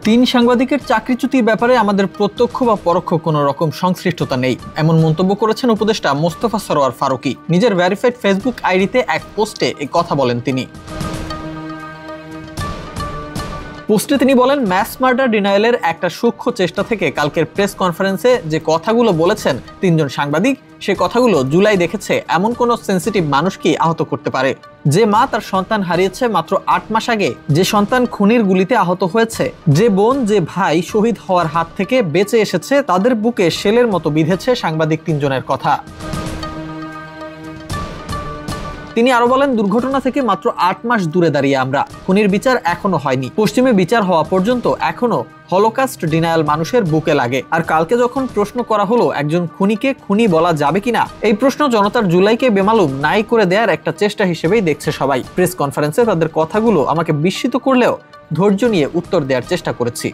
তিন সাংবাদিকের চাকরিচ্যুতির ব্যাপারে আমাদের প্রত্যক্ষ বা পরোক্ষ কোনো রকম সংশ্লিষ্টতা নেই, এমন মন্তব্য করেছেন উপদেষ্টা মোস্তফা সরোয়ার ফারুকী। নিজের ভেরিফাইড ফেসবুক আইডিতে এক পোস্টে এই কথা বলেন তিনি। পোস্টে তিনি বলেন, ম্যাস মার্ডার ডিনায়ালের একটা সূক্ষ্ম চেষ্টা থেকে কালকের প্রেস কনফারেন্সে যে কথাগুলো বলেছেন তিনজন সাংবাদিক, সে কথাগুলো জুলাই দেখেছে এমন কোন সেন্সিটিভ মানুষকে আহত করতে পারে। যে মা তার সন্তান হারিয়েছে মাত্র ৮ মাস আগে, যে সন্তান খুনির গুলিতে আহত হয়েছে, যে বোন যে ভাই শহীদ হওয়ার হাত থেকে বেঁচে এসেছে, তাদের বুকে শেলের মতো বিঁধেছে সাংবাদিক তিনজনের কথা। তিনি আরো বলেন, দুর্ঘটনা থেকে মাত্র ৮ মাস দূরে দাঁড়িয়ে আমরা, খুনির বিচার এখনো হয়নি। পশ্চিমে বিচার হওয়া পর্যন্ত এখনো হলোকাস্ট ডিনায়াল মানুষের বুকে লাগে। আর কালকে যখন প্রশ্ন করা হলো একজন খুনিকে খুনি বলা যাবে কিনা, এই প্রশ্ন জনতার জুলাইকে বেমালুম নাই করে দেওয়ার একটা চেষ্টা হিসেবেই দেখছে সবাই। প্রেস কনফারেন্সে তাদের কথাগুলো আমাকে বিস্মিত করলেও ধৈর্য নিয়ে উত্তর দেওয়ার চেষ্টা করেছি।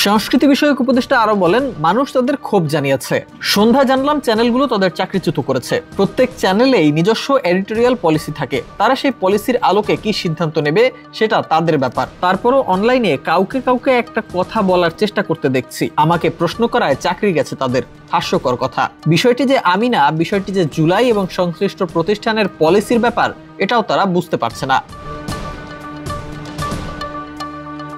সংস্কৃতি বিষয়ক উপদেষ্টা আরো বলেন, মানুষ তাদের ক্ষোভ জানিয়েছে। সন্ধ্যা জানলাম চ্যানেলগুলো তাদের চাকরিচ্যুত করেছে। প্রত্যেক চ্যানেলেই নিজস্ব এডিটোরিয়াল পলিসি থাকে, তারা সেই পলিসির আলোকে কি সিদ্ধান্ত নেবে সেটা তাদের ব্যাপার। তারপরও অনলাইনে কাউকে একটা কথা বলার চেষ্টা করতে দেখছি, আমাকে প্রশ্ন করায় চাকরি গেছে তাদের। হাস্যকর কথা। বিষয়টি যে আমি না, বিষয়টি যে জুলাই এবং সংশ্লিষ্ট প্রতিষ্ঠানের পলিসির ব্যাপার, এটাও তারা বুঝতে পারছে না।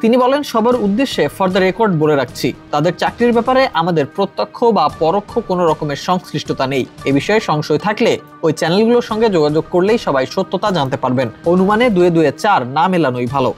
তিনি বলেন, সবার উদ্দেশ্যে ফর দ্য রেকর্ড বলে রাখছি, তাদের চাকরির ব্যাপারে আমাদের প্রত্যক্ষ বা পরোক্ষ কোনো রকমের সংশ্লিষ্টতা নেই। এ বিষয়ে সংশয় থাকলে ওই চ্যানেলগুলোর সঙ্গে যোগাযোগ করলেই সবাই সত্যতা জানতে পারবেন। অনুমানে 2 2 4 না মেলানোই ভালো।